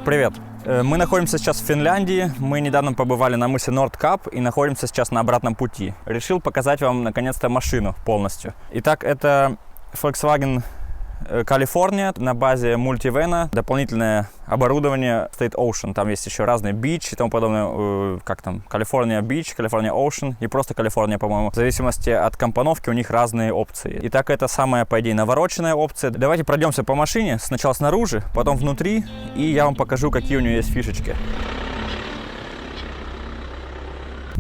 Привет! Мы находимся сейчас в Финляндии. Мы недавно побывали на мысе Нордкап и находимся сейчас на обратном пути. Решил показать вам наконец-то машину полностью. Итак, это Volkswagen California на базе Multivan. Дополнительное оборудование стоит Ocean. Там есть еще разные Beach и тому подобное. Как там? California Beach, California Ocean и просто California, по-моему. В зависимости от компоновки у них разные опции. Итак, это самая, по идее, навороченная опция. Давайте пройдемся по машине. Сначала снаружи, потом внутри. И я вам покажу, какие у нее есть фишечки.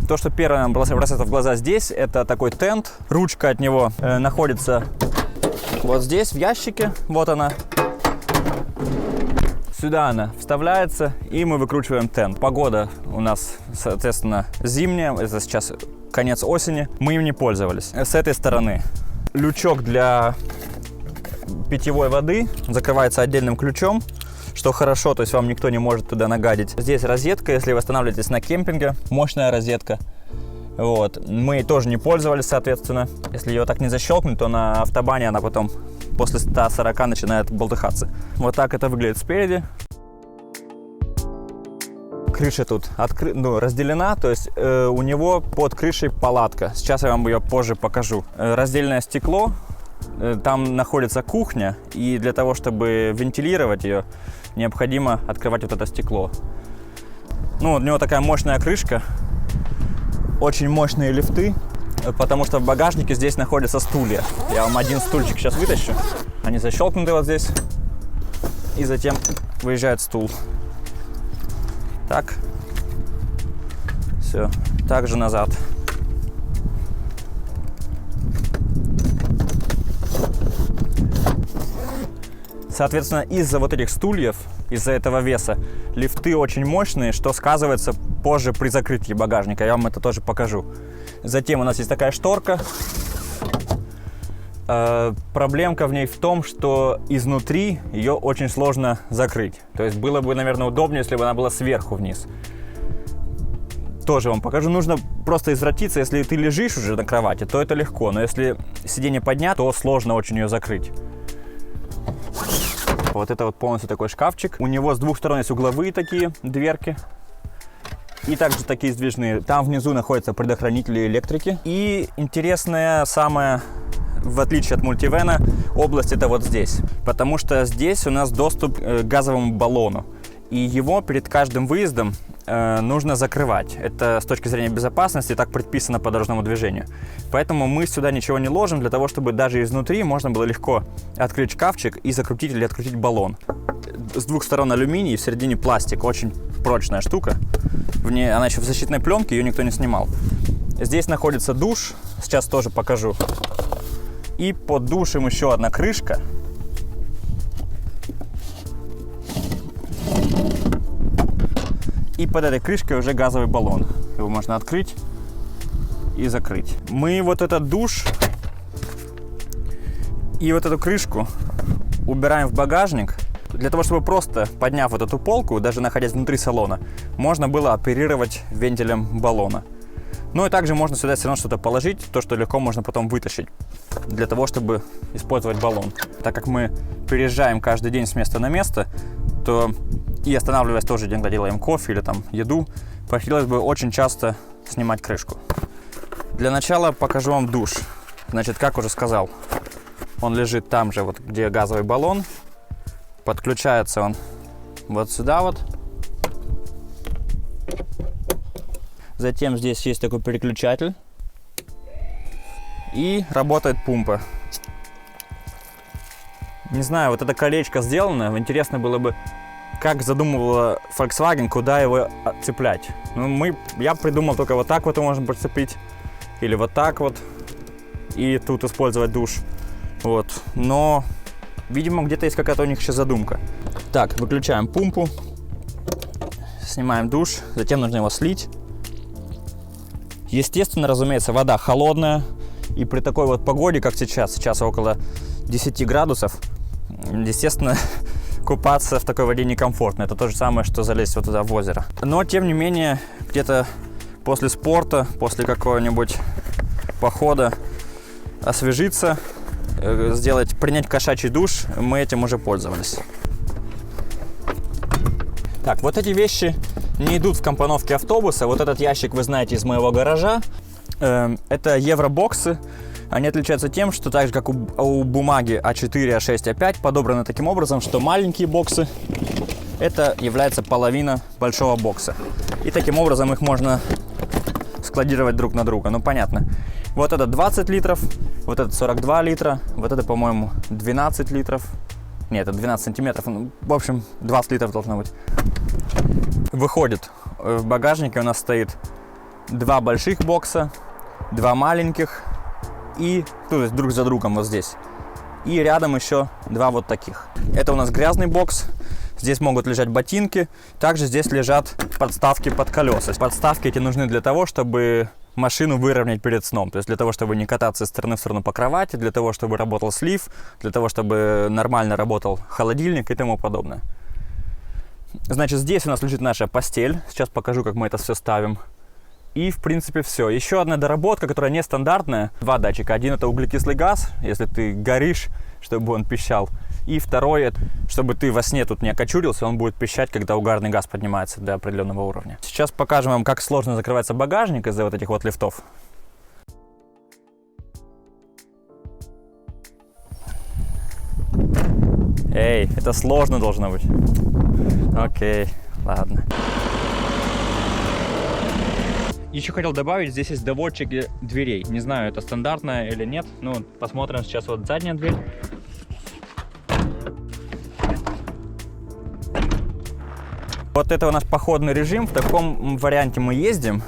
То, что первое нам бросается в глаза здесь, это такой тент. Ручка от него находится вот здесь, в ящике. Вот она. Сюда она вставляется, и мы выкручиваем тент. Погода у нас, соответственно, зимняя. Это сейчас конец осени. Мы им не пользовались. С этой стороны лючок для питьевой воды закрывается отдельным ключом, что хорошо, то есть вам никто не может туда нагадить. Здесь розетка, если вы останавливаетесь на кемпинге, мощная розетка. Вот. Мы тоже не пользовались, соответственно. Если ее так не защелкнуть, то на автобане она потом после 140 начинает болтыхаться. Вот так это выглядит спереди. Крыша тут разделена, то есть у него под крышей палатка. Сейчас я вам ее позже покажу. Раздельное стекло. Там находится кухня, и для того, чтобы вентилировать ее, необходимо открывать вот это стекло. Ну, у него такая мощная крышка. Очень мощные лифты, потому что в багажнике здесь находятся стулья. Я вам один стульчик сейчас вытащу. Они защелкнуты вот здесь. И затем выезжает стул. Так. Все. Также назад. Соответственно, из-за вот этих стульев, из-за этого веса, лифты очень мощные, что сказывается позже при закрытии багажника. Я вам это тоже покажу. Затем у нас есть такая шторка. Проблемка в ней в том, что изнутри ее очень сложно закрыть. То есть было бы, наверное, удобнее, если бы она была сверху вниз. Тоже вам покажу. Нужно просто извратиться. Если ты лежишь уже на кровати, то это легко. Но если сиденье поднято, то сложно очень ее закрыть. Вот это вот полностью такой шкафчик. У него с двух сторон есть угловые такие дверки. И также такие сдвижные. Там внизу находятся предохранители электрики. И интересная самая, в отличие от мультивена, область это вот здесь. Потому что здесь у нас доступ к газовому баллону. И его перед каждым выездом нужно закрывать. Это с точки зрения безопасности так предписано по дорожному движению. Поэтому мы сюда ничего не ложим, для того, чтобы даже изнутри можно было легко открыть шкафчик и закрутить или открутить баллон. С двух сторон алюминий, в середине пластик. Очень прочная штука. Она еще в защитной пленке, ее никто не снимал. Здесь находится душ. Сейчас тоже покажу. И под душем еще одна крышка. И под этой крышкой уже газовый баллон. Его можно открыть и закрыть. Мы вот этот душ и вот эту крышку убираем в багажник. Для того, чтобы просто подняв вот эту полку, даже находясь внутри салона, можно было оперировать вентилем баллона. Ну и также можно сюда все равно что-то положить, то, что легко можно потом вытащить, для того, чтобы использовать баллон. Так как мы переезжаем каждый день с места на место, то и останавливаясь тоже, когда делаем кофе или там еду, хотелось бы очень часто снимать крышку. Для начала покажу вам душ. Значит, как уже сказал, он лежит там же, вот где газовый баллон. Подключается он вот сюда вот. Затем здесь есть такой переключатель. И работает помпа. Не знаю, вот это колечко сделано. Интересно было бы, как задумывала Volkswagen, куда его цеплять. Ну, я придумал только вот так вот его можно прицепить. Или вот так вот. И тут использовать душ. Вот. Но, видимо, где-то есть какая-то у них еще задумка. Так, выключаем помпу. Снимаем душ. Затем нужно его слить. Естественно, разумеется, вода холодная. И при такой вот погоде, как сейчас около 10 градусов, естественно, купаться в такой воде некомфортно. Это то же самое, что залезть вот туда в озеро. Но, тем не менее, где-то после спорта, после какого-нибудь похода освежиться, принять кошачий душ, мы этим уже пользовались. Так, вот эти вещи не идут в компоновке автобуса. Вот этот ящик вы знаете из моего гаража. Это евробоксы. Они отличаются тем, что так же, как у бумаги А4, А6, А5, подобраны таким образом, что маленькие боксы – это является половина большого бокса. И таким образом их можно складировать друг на друга. Ну, понятно. Вот это 20 литров, вот это 42 литра, вот это, по-моему, 12 литров. Нет, это 12 сантиметров. Ну, в общем, 20 литров должно быть. Выходит, в багажнике у нас стоит 2 больших бокса, 2 маленьких и, то есть друг за другом вот здесь. И рядом еще 2 вот таких. Это у нас грязный бокс. Здесь могут лежать ботинки. Также здесь лежат подставки под колеса. Подставки эти нужны для того, чтобы машину выровнять перед сном. То есть для того, чтобы не кататься из стороны в сторону по кровати, для того, чтобы работал слив, для того, чтобы нормально работал холодильник и тому подобное. Значит, здесь у нас лежит наша постель. Сейчас покажу, как мы это все ставим. И, в принципе, все. Еще одна доработка, которая нестандартная. 2 датчика. Один – это углекислый газ, если ты горишь, чтобы он пищал. И второй – чтобы ты во сне тут не окочурился, он будет пищать, когда угарный газ поднимается до определенного уровня. Сейчас покажем вам, как сложно закрывается багажник из-за вот этих вот лифтов. Эй, это сложно должно быть. Окей, ладно. Еще хотел добавить, здесь есть доводчики дверей. Не знаю, это стандартное или нет. Ну, посмотрим сейчас. Вот задняя дверь. Вот это у нас походный режим. В таком варианте мы ездим.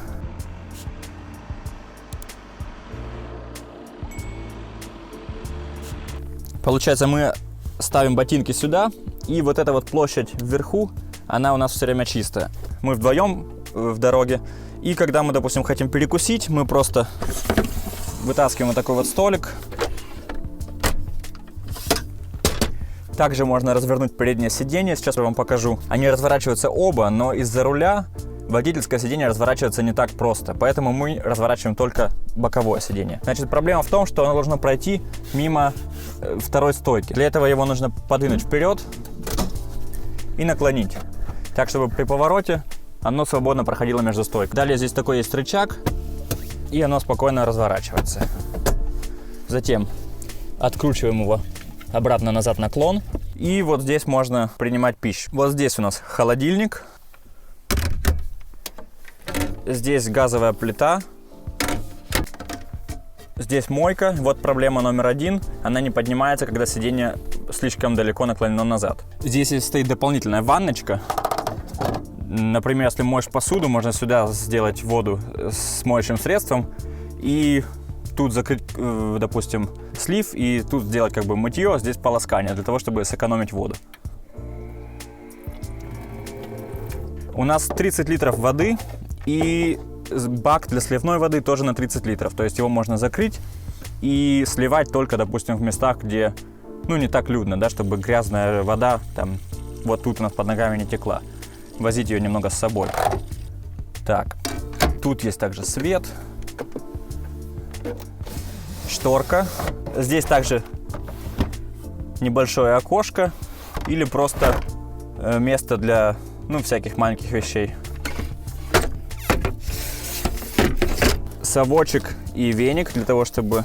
Получается, мы ставим ботинки сюда. И вот эта вот площадь вверху, она у нас все время чистая. Мы вдвоем в дороге. И когда мы, допустим, хотим перекусить, мы просто вытаскиваем вот такой вот столик. Также можно развернуть переднее сиденье. Сейчас я вам покажу. Они разворачиваются оба, но из-за руля водительское сиденье разворачивается не так просто. Поэтому мы разворачиваем только боковое сиденье. Значит, проблема в том, что оно должно пройти мимо второй стойки. Для этого его нужно подвинуть вперед и наклонить. Так, чтобы при повороте оно свободно проходило между стойкой. Далее здесь такой есть рычаг, и оно спокойно разворачивается. Затем откручиваем его обратно-назад наклон. И вот здесь можно принимать пищу. Вот здесь у нас холодильник. Здесь газовая плита. Здесь мойка. Вот проблема номер 1. Она не поднимается, когда сиденье слишком далеко наклонено назад. Здесь стоит дополнительная ванночка. Например, если моешь посуду, можно сюда сделать воду с моющим средством и тут закрыть, допустим, слив, и тут сделать как бы мытье, а здесь полоскание, для того, чтобы сэкономить воду. У нас 30 литров воды и бак для сливной воды тоже на 30 литров. То есть его можно закрыть и сливать только, допустим, в местах, где, ну, не так людно, да, чтобы грязная вода там вот тут у нас под ногами не текла. Возить ее немного с собой. Так, тут есть также свет, шторка. Здесь также небольшое окошко или просто место для, ну, всяких маленьких вещей. Совочек и веник для того, чтобы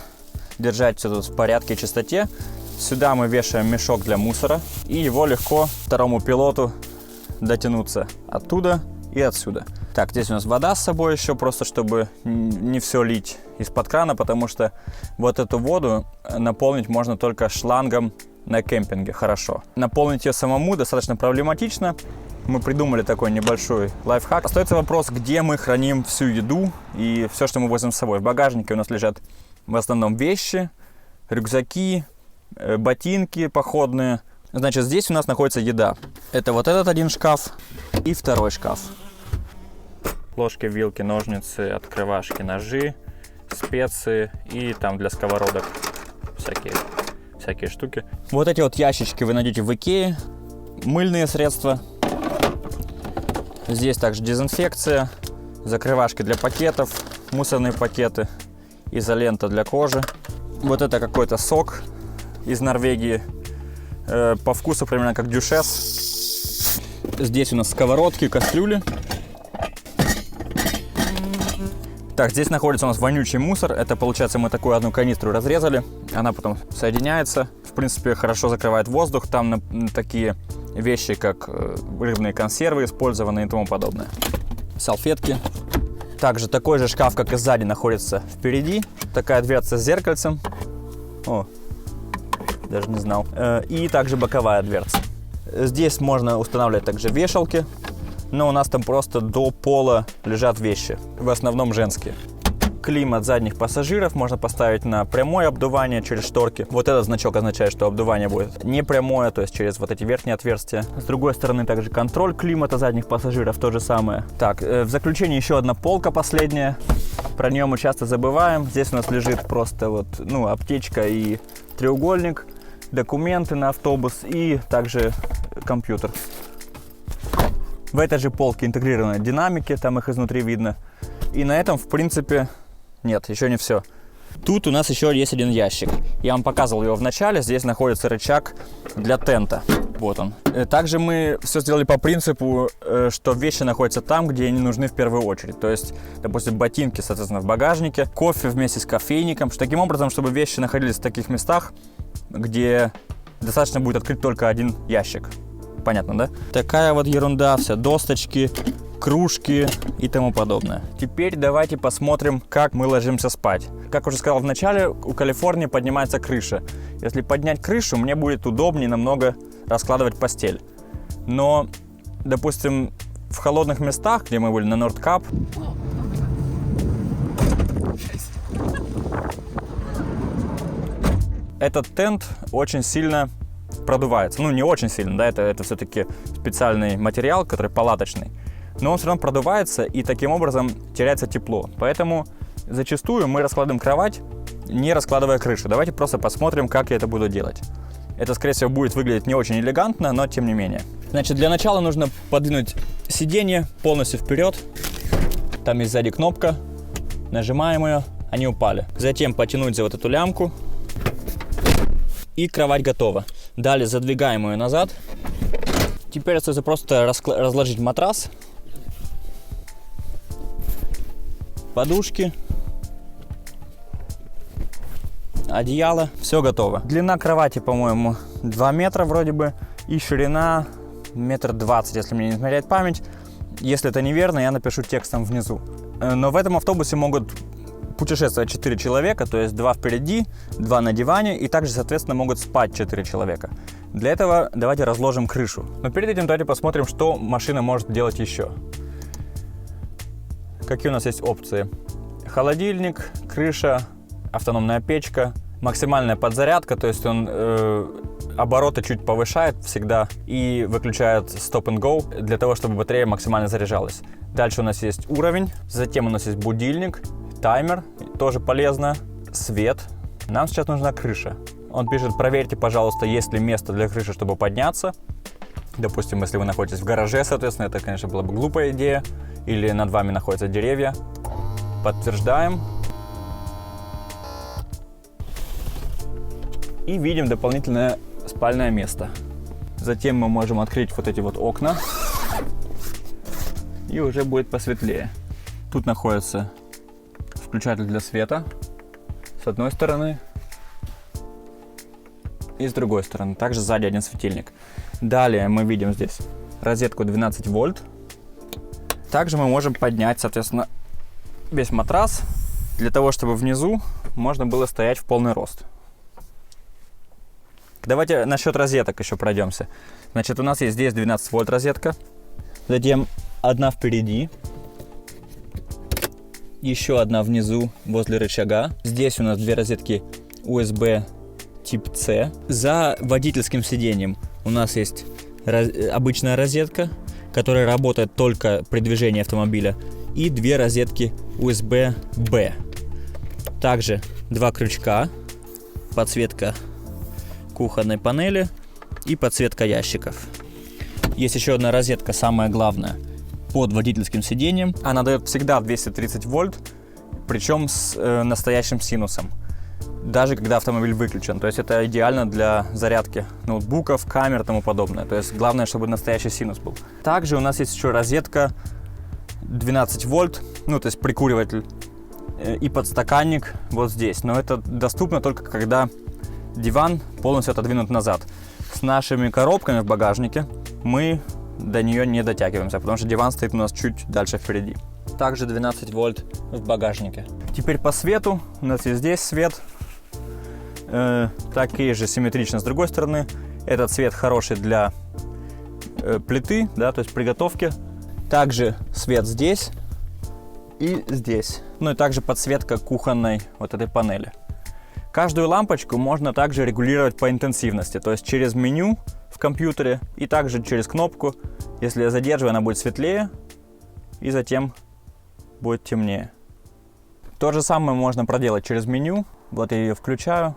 держать все тут в порядке и чистоте. Сюда мы вешаем мешок для мусора, и его легко второму пилоту дотянуться оттуда и отсюда. Так, здесь у нас вода с собой еще, просто чтобы не все лить из-под крана, потому что вот эту воду наполнить можно только шлангом на кемпинге, хорошо. Наполнить ее самому достаточно проблематично. Мы придумали такой небольшой лайфхак. Остается вопрос, где мы храним всю еду и все, что мы возим с собой. В багажнике у нас лежат в основном вещи, рюкзаки, ботинки походные. Значит, здесь у нас находится еда. Это вот этот один шкаф и второй шкаф. Ложки, вилки, ножницы, открывашки, ножи, специи и там для сковородок всякие штуки. Вот эти вот ящички вы найдете в Икее. Мыльные средства. Здесь также дезинфекция, закрывашки для пакетов, мусорные пакеты, изолента для кожи. Вот это какой-то сок из Норвегии. По вкусу примерно как дюшес. Здесь у нас сковородки, кастрюли. Так, здесь находится у нас вонючий мусор. Это, получается, мы такую одну канистру разрезали. Она потом соединяется. В принципе, хорошо закрывает воздух. Там такие вещи, как рыбные консервы использованные и тому подобное. Салфетки. Также такой же шкаф, как и сзади, находится впереди. Такая дверца с зеркальцем. О, даже не знал. И также боковая дверца. Здесь можно устанавливать также вешалки. Но у нас там просто до пола лежат вещи, в основном женские. Климат задних пассажиров можно поставить на прямое обдувание через шторки. Вот этот значок означает, что обдувание будет не прямое, то есть через вот эти верхние отверстия. С другой стороны также контроль климата задних пассажиров, то же самое. Так, в заключение еще одна полка последняя. Про нее мы часто забываем. Здесь у нас лежит просто вот, аптечка и треугольник, документы на автобус и также компьютер. В этой же полке интегрированы динамики, там их изнутри видно. И на этом, в принципе, нет, еще не все. Тут у нас еще есть один ящик. Я вам показывал его в начале. Здесь находится рычаг для тента. Вот он. Также мы все сделали по принципу, что вещи находятся там, где они нужны в первую очередь. То есть, допустим, ботинки, соответственно, в багажнике, кофе вместе с кофейником. Таким образом, чтобы вещи находились в таких местах, где достаточно будет открыть только один ящик. Понятно, да? Такая вот ерунда, вся досточки, кружки и тому подобное. Теперь давайте посмотрим, как мы ложимся спать. Как уже сказал в начале, у Калифорнии поднимается крыша. Если поднять крышу, мне будет удобнее намного раскладывать постель. Но, допустим, в холодных местах, где мы были на Нордкап, этот тент очень сильно продувается. Ну, не очень сильно, да, это все-таки специальный материал, который палаточный. Но он все равно продувается, и таким образом теряется тепло. Поэтому зачастую мы раскладываем кровать, не раскладывая крышу. Давайте просто посмотрим, как я это буду делать. Это, скорее всего, будет выглядеть не очень элегантно, но тем не менее. Значит, для начала нужно подвинуть сиденье полностью вперед. Там есть сзади кнопка. Нажимаем ее, они упали. Затем потянуть за вот эту лямку. И кровать готова. Далее задвигаем ее назад. Теперь остается просто разложить матрас, подушки, одеяло. Все готово. Длина кровати, по-моему, 2 метра вроде бы. И ширина 1,20 м, если мне не измеряет память. Если это неверно, я напишу текстом внизу. Но в этом автобусе могут путешествовать 4 человека, то есть 2 впереди, 2 на диване, и также, соответственно, могут спать 4 человека. Для этого давайте разложим крышу. Но перед этим давайте посмотрим, что машина может делать еще. Какие у нас есть опции? Холодильник, крыша, автономная печка, максимальная подзарядка, то есть он обороты чуть повышает всегда и выключает stop and go для того, чтобы батарея максимально заряжалась. Дальше у нас есть уровень, затем у нас есть будильник, таймер, тоже полезно, свет. Нам сейчас нужна крыша. Он пишет: проверьте, пожалуйста, есть ли место для крыши, чтобы подняться. Допустим, если вы находитесь в гараже, соответственно, это, конечно, была бы глупая идея. Или над вами находятся деревья. Подтверждаем. И видим дополнительное спальное место. Затем мы можем открыть вот эти вот окна. И уже будет посветлее. Тут находится включатель для света с одной стороны и с другой стороны. Также сзади один светильник. Далее мы видим здесь розетку 12 вольт. Также мы можем поднять, соответственно, весь матрас для того, чтобы внизу можно было стоять в полный рост. Давайте насчет розеток еще пройдемся. Значит, у нас есть здесь 12 вольт розетка. Затем одна впереди. Еще одна внизу возле рычага. Здесь у нас 2 розетки USB тип C. За водительским сиденьем у нас есть обычная розетка, которая работает только при движении автомобиля. И 2 розетки USB-B. Также 2 крючка. Подсветка кухонной панели и подсветка ящиков. Есть еще одна розетка, самая главная, под водительским сиденьем. Она дает всегда 230 вольт, причем с настоящим синусом. даже когда автомобиль выключен. То есть это идеально для зарядки ноутбуков, камер и тому подобное. То есть главное, чтобы настоящий синус был. Также у нас есть еще розетка 12 вольт, то есть прикуриватель и подстаканник вот здесь. Но это доступно только когда диван полностью отодвинут назад. С нашими коробками в багажнике мы до нее не дотягиваемся, потому что диван стоит у нас чуть дальше впереди. Также 12 вольт в багажнике. Теперь по свету. У нас есть здесь свет. Такие же симметрично с другой стороны. Этот свет хороший для плиты, да, то есть приготовки. Также свет здесь и здесь. Ну и также подсветка кухонной вот этой панели. Каждую лампочку можно также регулировать по интенсивности, то есть через меню в компьютере и также через кнопку. Если я задерживаю, она будет светлее и затем будет темнее. То же самое можно проделать через меню. Вот я ее включаю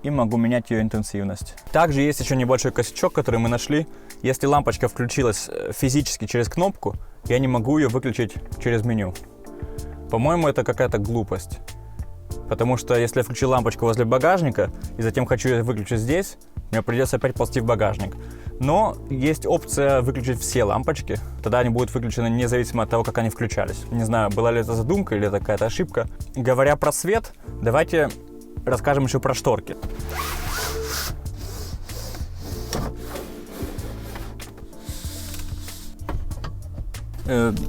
и могу менять ее интенсивность. Также есть еще небольшой косячок, который мы нашли. Если лампочка включилась физически через кнопку, я не могу ее выключить через меню. По-моему, это какая-то глупость. Потому что если я включу лампочку возле багажника и затем хочу ее выключить здесь, мне придется опять ползти в багажник. Но есть опция выключить все лампочки. Тогда они будут выключены независимо от того, как они включались. Не знаю, была ли это задумка или это какая-то ошибка. Говоря про свет, давайте расскажем еще про шторки.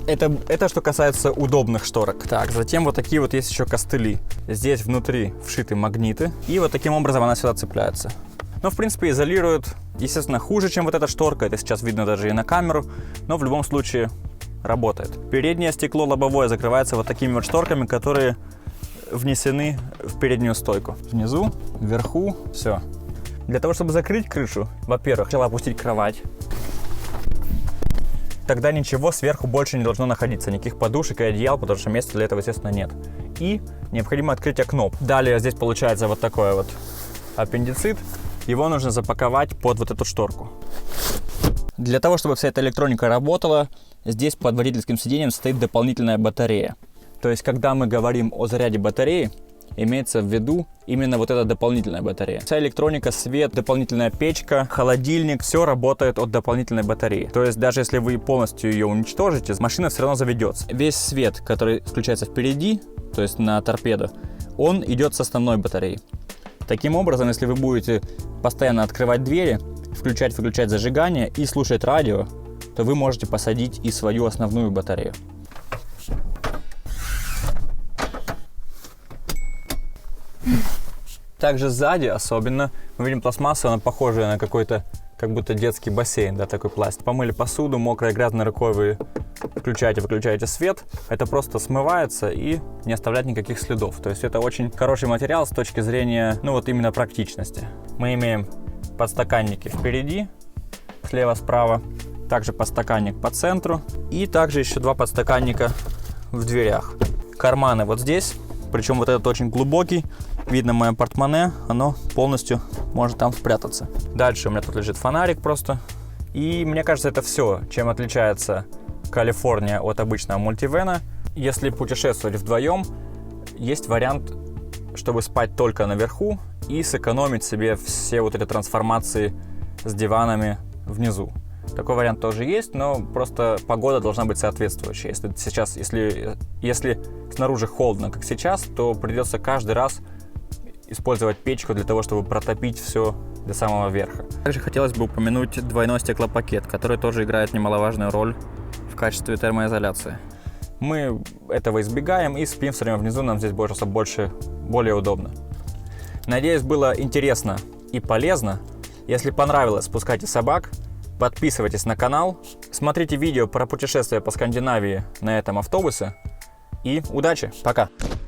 Это что касается удобных шторок. Так, затем вот такие вот есть еще костыли. Здесь внутри вшиты магниты. И вот таким образом она сюда цепляется. Но в принципе изолирует, естественно, хуже, чем вот эта шторка. Это сейчас видно даже и на камеру. Но в любом случае работает. Переднее стекло лобовое закрывается вот такими вот шторками, которые внесены в переднюю стойку. Внизу, вверху, все. Для того, чтобы закрыть крышу, во-первых, сначала опустить кровать. Тогда ничего сверху больше не должно находиться, никаких подушек и одеял, потому что места для этого, естественно, нет. И необходимо открыть окно. Далее здесь получается вот такой вот аппендицит. Его нужно запаковать под вот эту шторку. Для того, чтобы вся эта электроника работала, здесь под водительским сиденьем стоит дополнительная батарея. То есть, когда мы говорим о заряде батареи, имеется в виду именно вот эта дополнительная батарея. Вся электроника, свет, дополнительная печка, холодильник, все работает от дополнительной батареи. То есть даже если вы полностью ее уничтожите, машина все равно заведется. Весь свет, который включается впереди, то есть на торпедо, он идет с основной батареи. Таким образом, если вы будете постоянно открывать двери, включать-выключать зажигание и слушать радио, то вы можете посадить и свою основную батарею. Также сзади особенно мы видим пластмассу, она похожая на какой-то, как будто детский бассейн, да, такой пластик. Помыли посуду, мокрой, грязной рукой вы включаете свет, это просто смывается и не оставляет никаких следов. То есть это очень хороший материал с точки зрения, вот именно практичности. Мы имеем подстаканники впереди, слева-справа, также подстаканник по центру и также еще два подстаканника в дверях. Карманы вот здесь, причем вот этот очень глубокий. Видно мое портмоне, оно полностью может там спрятаться. Дальше у меня тут лежит фонарик просто. И мне кажется, это все, чем отличается Калифорния от обычного мультивэна. Если путешествовать вдвоем, есть вариант, чтобы спать только наверху и сэкономить себе все вот эти трансформации с диванами внизу. Такой вариант тоже есть, но просто погода должна быть соответствующая. Если снаружи холодно, как сейчас, то придется каждый раз использовать печку для того, чтобы протопить все до самого верха. Также хотелось бы упомянуть двойной стеклопакет, который тоже играет немаловажную роль в качестве термоизоляции. Мы этого избегаем и спим все время внизу, нам здесь более удобно. Надеюсь, было интересно и полезно. Если понравилось, спускайте собак, подписывайтесь на канал, смотрите видео про путешествие по Скандинавии на этом автобусе и удачи, пока!